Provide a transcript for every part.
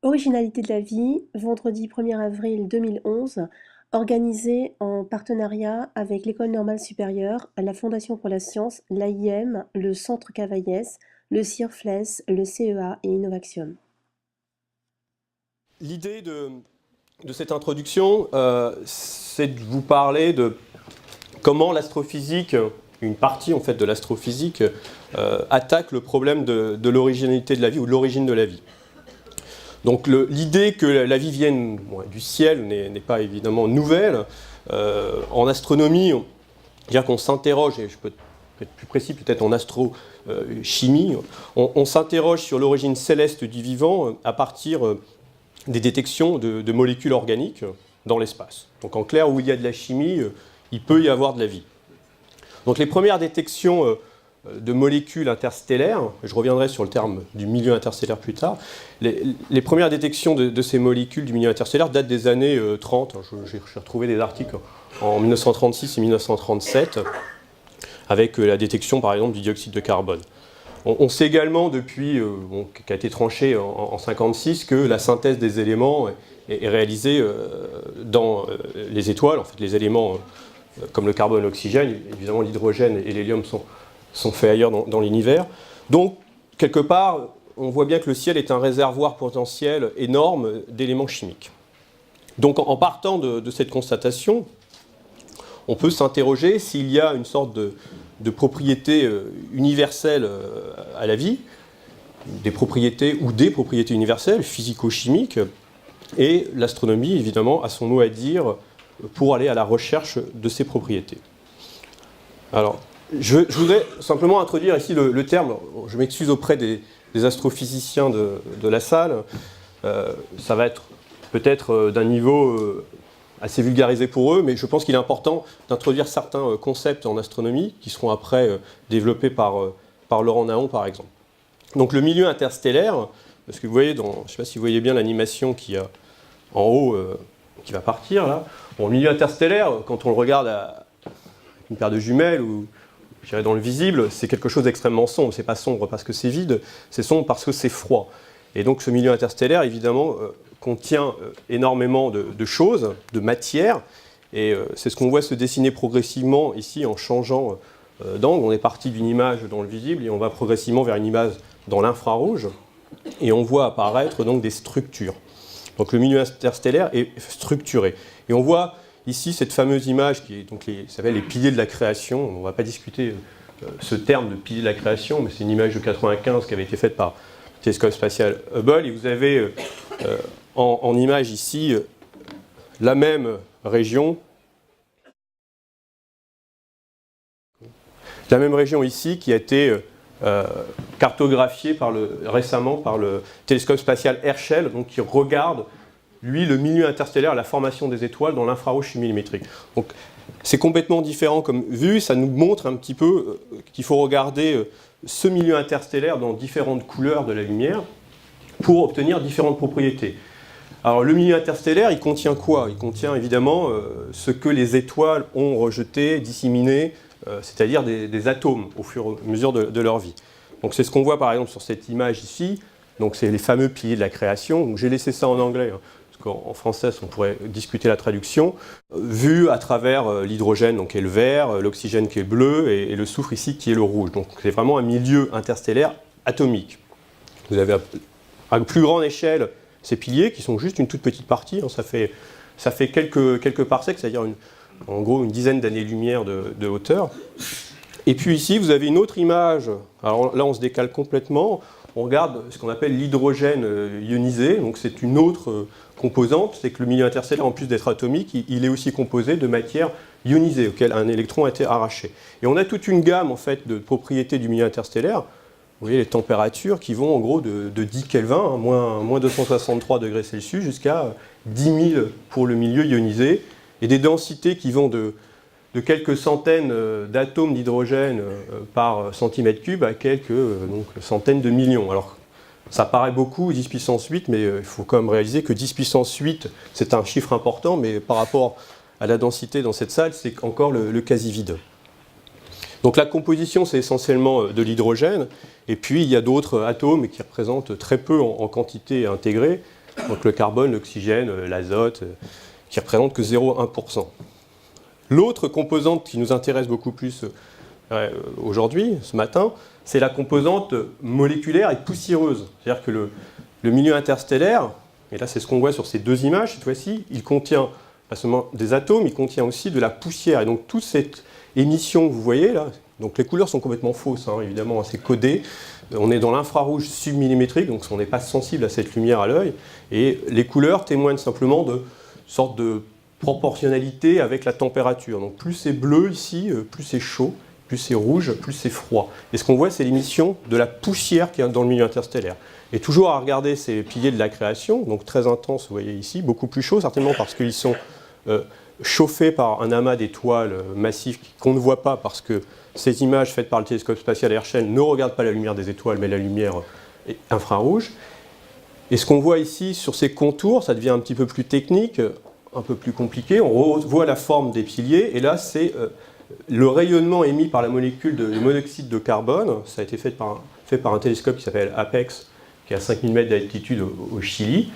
Originalité de la vie, vendredi 1er avril 2011, organisé en partenariat avec l'École normale supérieure, la Fondation pour la science, l'AIM, le Centre Cavaillès, le CIRFLES, le CEA et Innovaxion. L'idée de cette introduction, c'est de vous parler de comment l'astrophysique, une partie en fait de l'astrophysique, attaque le problème de l'originalité de la vie ou de l'origine de la vie. Donc l'idée que la vie vienne du ciel n'est pas évidemment nouvelle. En astronomie, dire qu'on s'interroge, et je peux être plus précis peut-être en astrochimie, on s'interroge sur l'origine céleste du vivant à partir des détections de molécules organiques dans l'espace. Donc en clair, où il y a de la chimie, il peut y avoir de la vie. Donc les premières détections de molécules interstellaires, je reviendrai sur le terme du milieu interstellaire plus tard, les premières détections de ces molécules du milieu interstellaire datent des années 30. J'ai retrouvé des articles en 1936 et 1937, avec la détection par exemple du dioxyde de carbone. On sait également depuis, qui a été tranché en 1956, que la synthèse des éléments est réalisée dans les étoiles. En fait, les éléments comme le carbone, l'oxygène, évidemment l'hydrogène et l'hélium sont faits ailleurs dans l'univers. Donc, quelque part, on voit bien que le ciel est un réservoir potentiel énorme d'éléments chimiques. Donc, en partant de cette constatation, on peut s'interroger s'il y a une sorte de propriétés universelles à la vie, des propriétés universelles, physico-chimiques, et l'astronomie, évidemment, a son mot à dire pour aller à la recherche de ces propriétés. Alors, je voudrais simplement introduire ici le terme, je m'excuse auprès des astrophysiciens de la salle, ça va être peut-être d'un niveau assez vulgarisé pour eux, mais je pense qu'il est important d'introduire certains concepts en astronomie qui seront après développés par Laurent Naon, par exemple. Donc le milieu interstellaire, parce que vous voyez, je ne sais pas si vous voyez bien l'animation qui a en haut, qui va partir là. Bon, le milieu interstellaire, quand on le regarde avec une paire de jumelles ou je dirais dans le visible, c'est quelque chose d'extrêmement sombre. C'est pas sombre parce que c'est vide, c'est sombre parce que c'est froid. Et donc ce milieu interstellaire, évidemment, contient énormément de choses, de matière, et c'est ce qu'on voit se dessiner progressivement ici en changeant d'angle. On est parti d'une image dans le visible et on va progressivement vers une image dans l'infrarouge, et on voit apparaître donc des structures. Donc le milieu interstellaire est structuré. Et on voit ici cette fameuse image qui s'appelle les piliers de la création. On ne va pas discuter ce terme de piliers de la création, mais c'est une image de 1995 qui avait été faite par le télescope spatial Hubble. Et vous avez en image ici la même région. La même région ici qui a été cartographiée récemment par le télescope spatial Herschel, donc qui regarde, lui, le milieu interstellaire, la formation des étoiles dans l'infrarouge chimie-millimétrique. Donc c'est complètement différent comme vue, ça nous montre un petit peu qu'il faut regarder ce milieu interstellaire dans différentes couleurs de la lumière pour obtenir différentes propriétés. Alors le milieu interstellaire, il contient quoi? Il contient évidemment ce que les étoiles ont rejeté, disséminé, c'est-à-dire des atomes au fur et à mesure de leur vie. Donc c'est ce qu'on voit par exemple sur cette image ici. Donc c'est les fameux piliers de la création. Donc j'ai laissé ça en anglais, hein, parce qu'en français on pourrait discuter la traduction. Vu à travers l'hydrogène donc qui est le vert, l'oxygène qui est bleu et le soufre ici qui est le rouge. Donc c'est vraiment un milieu interstellaire atomique. Vous avez à plus grande échelle ces piliers qui sont juste une toute petite partie, hein, ça fait quelques parsecs, c'est-à-dire en gros une dizaine d'années-lumière de hauteur. Et puis ici, vous avez une autre image. Alors là, on se décale complètement. On regarde ce qu'on appelle l'hydrogène ionisé. Donc c'est une autre composante. C'est que le milieu interstellaire, en plus d'être atomique, il est aussi composé de matière ionisée, auquel un électron a été arraché. Et on a toute une gamme en fait, de propriétés du milieu interstellaire. Vous voyez les températures qui vont en gros de 10 Kelvin, hein, moins 263 degrés Celsius, jusqu'à 10 000 pour le milieu ionisé. Et des densités qui vont de quelques centaines d'atomes d'hydrogène par centimètre cube à quelques centaines de millions. Alors, ça paraît beaucoup, 10 puissance 8, mais il faut quand même réaliser que 10 puissance 8, c'est un chiffre important, mais par rapport à la densité dans cette salle, c'est encore le quasi-vide. Donc la composition, c'est essentiellement de l'hydrogène, et puis il y a d'autres atomes qui représentent très peu en quantité intégrée, Donc le carbone, l'oxygène, l'azote, qui représentent que 0,1%. L'autre composante qui nous intéresse beaucoup plus aujourd'hui, ce matin, c'est la composante moléculaire et poussiéreuse. C'est-à-dire que le milieu interstellaire, et là c'est ce qu'on voit sur ces deux images, cette fois-ci, il contient pas seulement des atomes, il contient aussi de la poussière. Et donc toute cette émission que vous voyez là, donc les couleurs sont complètement fausses, hein, évidemment, c'est codé. On est dans l'infrarouge submillimétrique, donc on n'est pas sensible à cette lumière à l'œil. Et les couleurs témoignent simplement de sorte de proportionnalité avec la température. Donc plus c'est bleu ici, plus c'est chaud, plus c'est rouge, plus c'est froid. Et ce qu'on voit, c'est l'émission de la poussière qui est dans le milieu interstellaire. Et toujours à regarder ces piliers de la création, donc très intenses, vous voyez ici, beaucoup plus chauds, certainement parce qu'ils sont chauffés par un amas d'étoiles massifs qu'on ne voit pas, parce que ces images faites par le télescope spatial Herschel ne regardent pas la lumière des étoiles, mais la lumière infrarouge. Et ce qu'on voit ici sur ces contours, ça devient un petit peu plus technique, un peu plus compliqué. On voit la forme des piliers, et là, c'est le rayonnement émis par la molécule de monoxyde de carbone. Ça a été fait par un télescope qui s'appelle APEX, qui est à 5000 mètres d'altitude au Chili.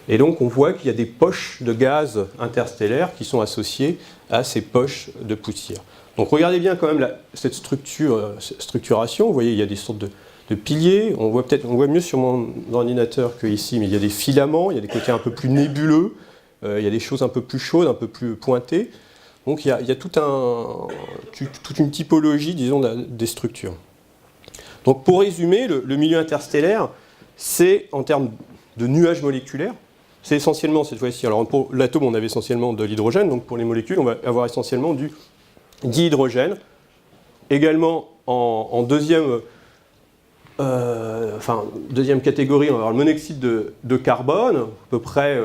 Et donc, on voit qu'il y a des poches de gaz interstellaires qui sont associées à ces poches de poussière. Donc, regardez bien quand même cette structuration. Vous voyez, il y a des sortes de piliers. On voit mieux sur mon ordinateur qu'ici, mais il y a des filaments, il y a des côtés un peu plus nébuleux, il y a des choses un peu plus chaudes, un peu plus pointées. Donc, il y a toute une typologie, disons, des structures. Donc, pour résumer, le milieu interstellaire, c'est, en termes de nuages moléculaires, c'est essentiellement, cette fois-ci, alors pour l'atome, on avait essentiellement de l'hydrogène, donc pour les molécules, on va avoir essentiellement du dihydrogène. Également, en deuxième catégorie, on va avoir le monoxyde de carbone, à peu près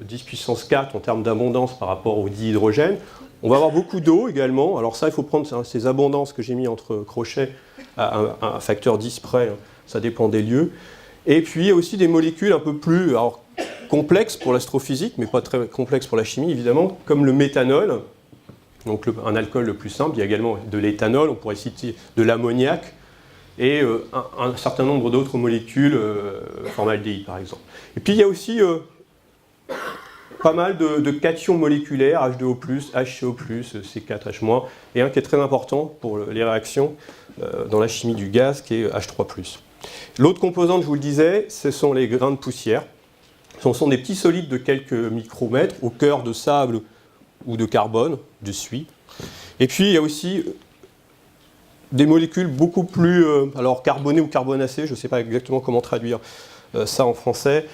10 puissance 4 en termes d'abondance par rapport au dihydrogène. On va avoir beaucoup d'eau également. Alors ça, il faut prendre ces abondances que j'ai mis entre crochets à un facteur 10 près, hein. Ça dépend des lieux. Et puis, il y a aussi des molécules un peu plus complexes pour l'astrophysique, mais pas très complexes pour la chimie, évidemment, comme le méthanol, donc un alcool le plus simple. Il y a également de l'éthanol, on pourrait citer de l'ammoniac, et un certain nombre d'autres molécules, formaldéhyde par exemple. Et puis, il y a aussi pas mal de cations moléculaires, H2O+, HCO+, C4H-, et un qui est très important pour les réactions dans la chimie du gaz, qui est H3+. L'autre composante, je vous le disais, ce sont les grains de poussière. Ce sont des petits solides de quelques micromètres au cœur de sable ou de carbone, de suie. Et puis, il y a aussi des molécules beaucoup plus carbonées ou carbonacées, je ne sais pas exactement comment traduire ça en français,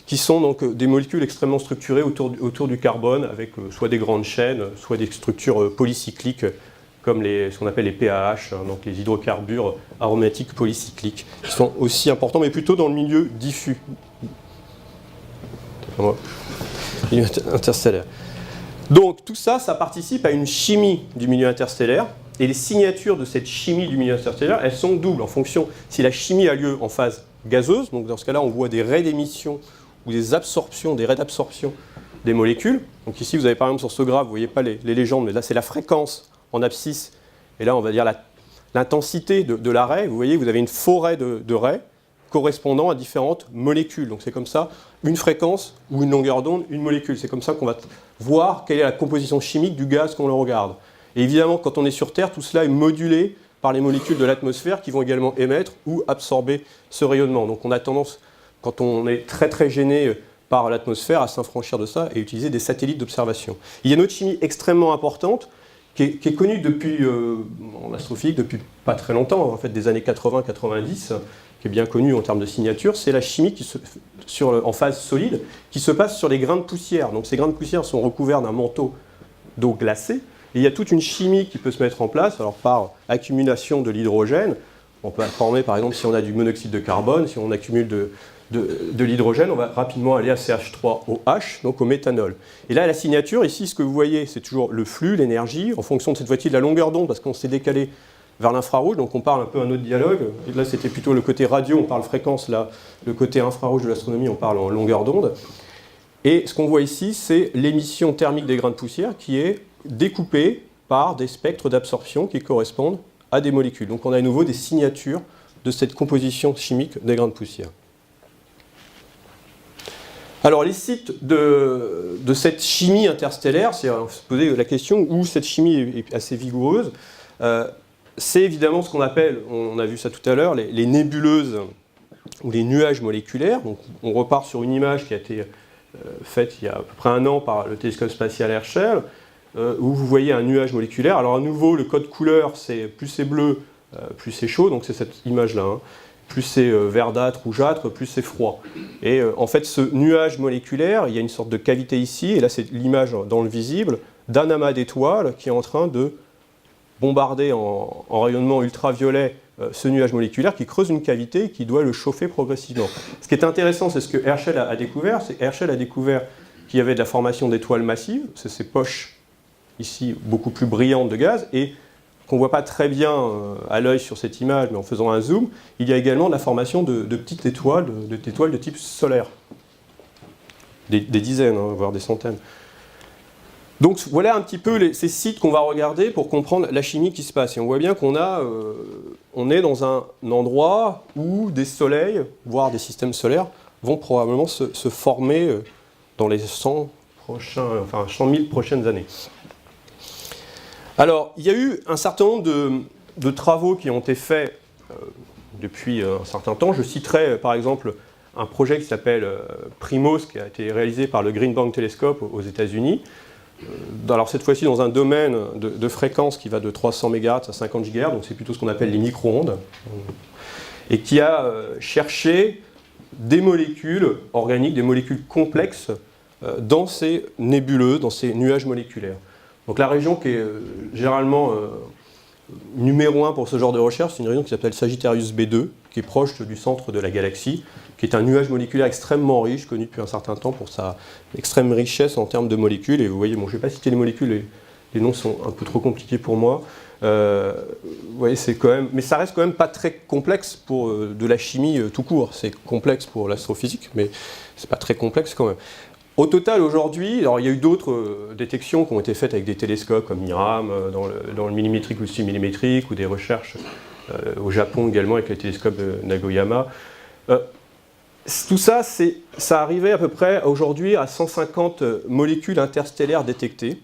qui sont donc des molécules extrêmement structurées autour du carbone, avec soit des grandes chaînes, soit des structures polycycliques, comme ce qu'on appelle les PAH, hein, donc les hydrocarbures aromatiques polycycliques, qui sont aussi importants, mais plutôt dans le milieu diffus. Milieu interstellaire. Donc tout ça, ça participe à une chimie du milieu interstellaire, et les signatures de cette chimie du milieu interstellaire, elles sont doubles en fonction si la chimie a lieu en phase gazeuse, donc dans ce cas-là, on voit des raies d'émission ou des absorptions, des raies d'absorption des molécules. Donc ici, vous avez par exemple sur ce graphe, vous ne voyez pas les légendes, mais là c'est la fréquence en abscisse, et là on va dire l'intensité de la raie. Vous voyez, vous avez une forêt de raies correspondant à différentes molécules. Donc c'est comme ça, une fréquence ou une longueur d'onde, une molécule. C'est comme ça qu'on va voir quelle est la composition chimique du gaz qu'on le regarde. Et évidemment, quand on est sur Terre, tout cela est modulé par les molécules de l'atmosphère qui vont également émettre ou absorber ce rayonnement. Donc on a tendance, quand on est très très gêné par l'atmosphère, à s'affranchir de ça et utiliser des satellites d'observation. Il y a une autre chimie extrêmement importante qui est connue depuis, en astrophysique depuis pas très longtemps, en fait des années 80-90, qui est bien connue en termes de signature, c'est la chimie en phase solide qui se passe sur les grains de poussière. Donc ces grains de poussière sont recouverts d'un manteau d'eau glacée. Et il y a toute une chimie qui peut se mettre en place, alors par accumulation de l'hydrogène. On peut former, par exemple, si on a du monoxyde de carbone, si on accumule de l'hydrogène, on va rapidement aller à CH3OH, donc au méthanol. Et là, la signature, ici, ce que vous voyez, c'est toujours le flux, l'énergie, en fonction de cette fois-ci de la longueur d'onde, parce qu'on s'est décalé vers l'infrarouge, donc on parle un peu un autre dialogue. Et là, c'était plutôt le côté radio, on parle fréquence, là, le côté infrarouge de l'astronomie, on parle en longueur d'onde. Et ce qu'on voit ici, c'est l'émission thermique des grains de poussière qui est découpée par des spectres d'absorption qui correspondent à des molécules. Donc on a à nouveau des signatures de cette composition chimique des grains de poussière. Alors les sites de cette chimie interstellaire, on se poser la question où cette chimie est assez vigoureuse, c'est évidemment ce qu'on appelle, on a vu ça tout à l'heure, les nébuleuses ou les nuages moléculaires. Donc on repart sur une image qui a été faite il y a à peu près 1 an par le télescope spatial Herschel, où vous voyez un nuage moléculaire. Alors à nouveau, le code couleur, c'est plus c'est bleu, plus c'est chaud, donc c'est cette image-là. Hein. Plus c'est verdâtre, rougeâtre, plus c'est froid. Et en fait, ce nuage moléculaire, il y a une sorte de cavité ici, et là c'est l'image dans le visible, d'un amas d'étoiles qui est en train de bombarder en rayonnement ultraviolet ce nuage moléculaire qui creuse une cavité et qui doit le chauffer progressivement. Ce qui est intéressant, c'est ce que Herschel a découvert, Herschel a découvert qu'il y avait de la formation d'étoiles massives, c'est ces poches ici beaucoup plus brillantes de gaz, et qu'on ne voit pas très bien à l'œil sur cette image, mais en faisant un zoom, il y a également la formation de petites étoiles, d'étoiles de type solaire. Des dizaines, hein, voire des centaines. Donc voilà un petit peu ces sites qu'on va regarder pour comprendre la chimie qui se passe. Et on voit bien qu'on est dans un endroit où des soleils, voire des systèmes solaires, vont probablement se former dans les 100 000 prochaines années. Alors, il y a eu un certain nombre de travaux qui ont été faits depuis un certain temps. Je citerai par exemple un projet qui s'appelle PRIMOS, qui a été réalisé par le Green Bank Telescope aux États-Unis. Alors cette fois-ci dans un domaine de fréquence qui va de 300 MHz à 50 GHz, donc c'est plutôt ce qu'on appelle les micro-ondes, et qui a cherché des molécules organiques, des molécules complexes dans ces nébuleuses, dans ces nuages moléculaires. Donc la région qui est généralement numéro 1 pour ce genre de recherche, c'est une région qui s'appelle Sagittarius B2, qui est proche du centre de la galaxie, qui est un nuage moléculaire extrêmement riche, connu depuis un certain temps pour sa extrême richesse en termes de molécules. Et vous voyez, bon, je ne vais pas citer les molécules, les noms sont un peu trop compliqués pour moi. Vous voyez, c'est quand même, mais ça reste quand même pas très complexe pour de la chimie tout court. C'est complexe pour l'astrophysique, mais c'est pas très complexe quand même. Au total, aujourd'hui, alors il y a eu d'autres détections qui ont été faites avec des télescopes comme IRAM, dans le millimétrique ou le submillimétrique, ou des recherches au Japon également avec les télescopes de Nagoyama. Tout ça, ça arrivait à peu près aujourd'hui à 150 molécules interstellaires détectées.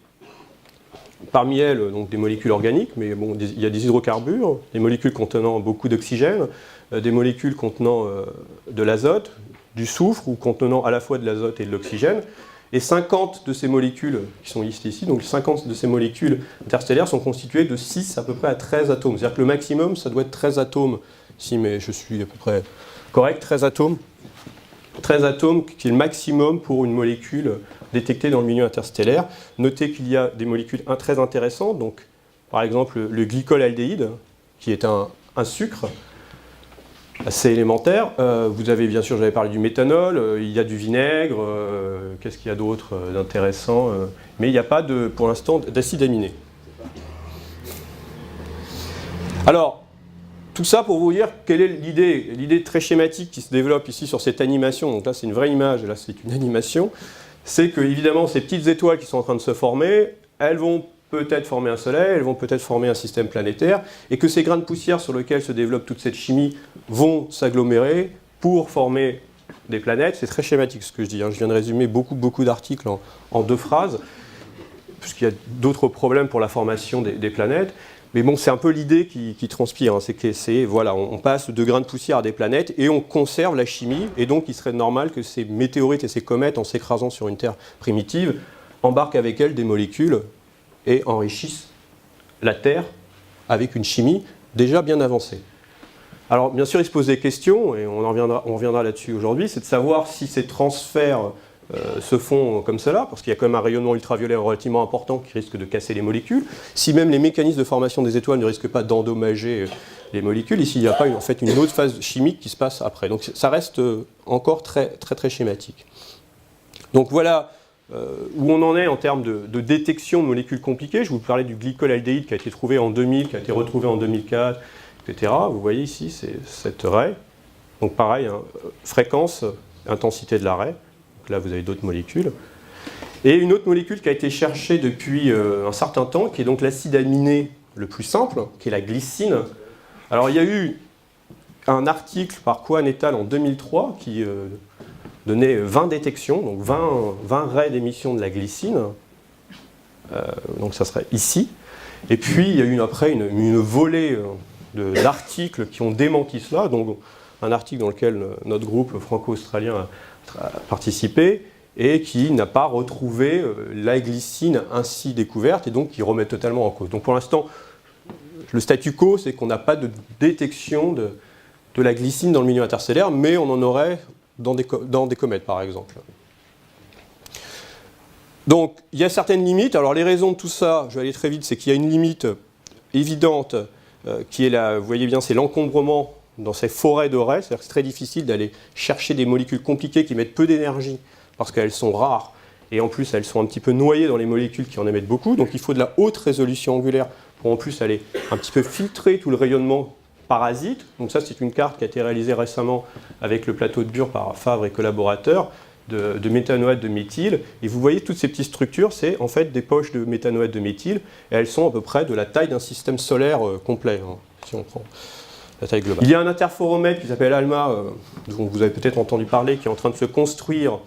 Parmi elles, donc des molécules organiques, mais bon, il y a des hydrocarbures, des molécules contenant beaucoup d'oxygène, des molécules contenant de l'azote, du soufre ou contenant à la fois de l'azote et de l'oxygène. Et 50 de ces molécules qui sont listées ici, donc 50 de ces molécules interstellaires sont constituées de 6 à peu près à 13 atomes. C'est-à-dire que le maximum, ça doit être 13 atomes, si mais je suis à peu près correct, 13 atomes. 13 atomes qui est le maximum pour une molécule détectée dans le milieu interstellaire. Notez qu'il y a des molécules très intéressantes, donc par exemple le glycolaldéhyde, qui est un sucre assez élémentaire. Vous avez bien sûr, j'avais parlé du méthanol, il y a du vinaigre, qu'est-ce qu'il y a d'autre d'intéressant, mais il n'y a pas pour l'instant d'acide aminé. Alors, tout ça pour vous dire quelle est l'idée très schématique qui se développe ici sur cette animation. Donc là c'est une vraie image, et là c'est une animation. C'est que évidemment ces petites étoiles qui sont en train de se former, elles vont peut-être former un soleil, elles vont peut-être former un système planétaire, et que ces grains de poussière sur lesquels se développe toute cette chimie vont s'agglomérer pour former des planètes. C'est très schématique ce que je dis, hein. Je viens de résumer beaucoup d'articles en 2 phrases, puisqu'il y a d'autres problèmes pour la formation des planètes. Mais bon, c'est un peu l'idée qui transpire, hein. C'est que voilà, on passe de grains de poussière à des planètes et on conserve la chimie, et donc il serait normal que ces météorites et ces comètes, en s'écrasant sur une Terre primitive, embarquent avec elles des molécules et enrichissent la Terre avec une chimie déjà bien avancée. Alors bien sûr, il se pose des questions, et on reviendra là-dessus aujourd'hui, c'est de savoir si ces transferts se font comme cela, parce qu'il y a quand même un rayonnement ultraviolet relativement important qui risque de casser les molécules, si même les mécanismes de formation des étoiles ne risquent pas d'endommager les molécules, et s'il n'y a pas en fait une autre phase chimique qui se passe après. Donc ça reste encore très schématique. Donc voilà où on en est en termes de détection de molécules compliquées. Je vous parlais du glycolaldéhyde qui a été trouvé en 2000, qui a été retrouvé en 2004, etc. Vous voyez ici, c'est cette raie. Donc pareil, hein, fréquence, intensité de la raie. Donc là, vous avez d'autres molécules. Et une autre molécule qui a été cherchée depuis un certain temps, qui est donc l'acide aminé le plus simple, qui est la glycine. Alors il y a eu un article par Kwan et al. En 2003 qui donné 20 détections, donc 20 raies d'émission de la glycine. Donc ça serait ici. Et puis il y a eu après une volée d'articles qui ont démenti cela, donc un article dans lequel notre groupe franco-australien a participé et qui n'a pas retrouvé la glycine ainsi découverte et donc qui remet totalement en cause. Donc pour l'instant, le statu quo, c'est qu'on n'a pas de détection de la glycine dans le milieu interstellaire, mais on en aurait dans des comètes par exemple. Donc, il y a certaines limites. Alors, les raisons de tout ça, je vais aller très vite, c'est qu'il y a une limite évidente qui est là, vous voyez bien, c'est l'encombrement dans ces forêts de raies. C'est-à-dire que c'est très difficile d'aller chercher des molécules compliquées qui mettent peu d'énergie parce qu'elles sont rares et en plus, elles sont un petit peu noyées dans les molécules qui en émettent beaucoup. Donc, il faut de la haute résolution angulaire pour en plus aller un petit peu filtrer tout le rayonnement parasite. Donc, ça, c'est une carte qui a été réalisée récemment avec le plateau de Bure par Favre et collaborateurs. De méthanoate de méthyle, et vous voyez toutes ces petites structures, c'est en fait des poches de méthanoate de méthyle, et elles sont à peu près de la taille d'un système solaire complet, hein, si on prend la taille globale. Il y a un interféromètre qui s'appelle ALMA, dont vous avez peut-être entendu parler, qui est en train de se construire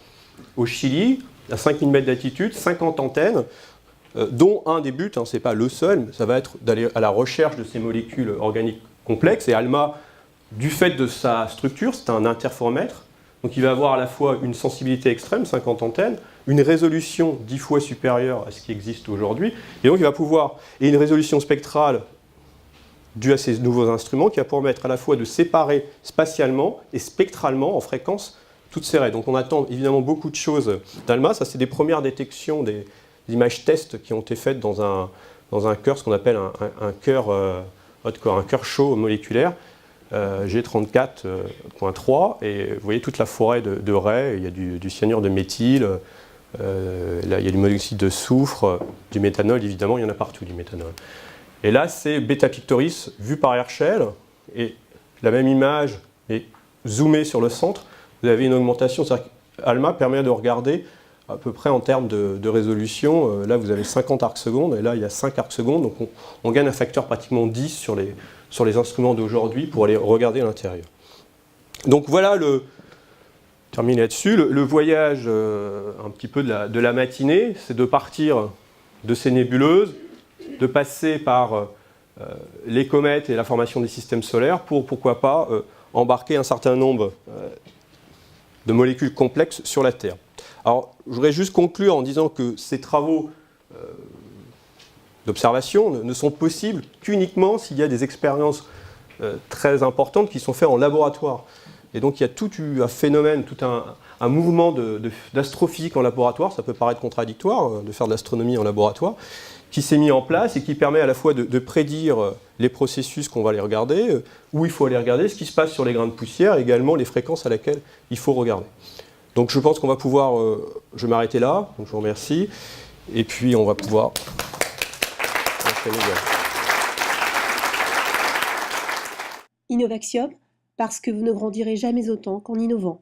au Chili, à 5000 mètres d'altitude, 50 antennes, dont un des buts, hein, c'est pas le seul, mais ça va être d'aller à la recherche de ces molécules organiques complexes, et ALMA, du fait de sa structure, c'est un interféromètre. Donc il va avoir à la fois une sensibilité extrême, 50 antennes, une résolution 10 fois supérieure à ce qui existe aujourd'hui, et donc il va pouvoir, et une résolution spectrale due à ces nouveaux instruments, qui va permettre à la fois de séparer spatialement et spectralement en fréquence toutes ces raies. Donc on attend évidemment beaucoup de choses d'ALMA, ça c'est des premières détections, des images tests qui ont été faites dans un cœur, ce qu'on appelle un cœur hot core, un cœur chaud moléculaire, G34.3, et vous voyez toute la forêt de raies, il y a du cyanure de méthyle, là il y a du monoxyde de soufre, du méthanol évidemment, il y en a partout du méthanol. Et là c'est Beta Pictoris vu par Herschel, et la même image est zoomée sur le centre, vous avez une augmentation, c'est-à-dire qu'ALMA permet de regarder à peu près en termes de résolution, là vous avez 50 arcs secondes, et là il y a 5 arcs secondes, donc on gagne un facteur pratiquement 10 sur les instruments d'aujourd'hui pour aller regarder l'intérieur. Donc voilà, terminer là-dessus, le voyage un petit peu de la matinée, c'est de partir de ces nébuleuses, de passer par les comètes et la formation des systèmes solaires pour, pourquoi pas, embarquer un certain nombre de molécules complexes sur la Terre. Alors, je voudrais juste conclure en disant que ces travaux d'observation ne sont possibles qu'uniquement s'il y a des expériences très importantes qui sont faites en laboratoire. Et donc il y a tout un phénomène, tout un mouvement d'astrophysique en laboratoire, ça peut paraître contradictoire de faire de l'astronomie en laboratoire, qui s'est mis en place et qui permet à la fois de prédire les processus qu'on va aller regarder, où il faut aller regarder, ce qui se passe sur les grains de poussière, et également les fréquences à laquelle il faut regarder. Donc je pense qu'on va pouvoir, je vais m'arrêter là, donc je vous remercie, et puis on va pouvoir Innovaxium, parce que vous ne grandirez jamais autant qu'en innovant.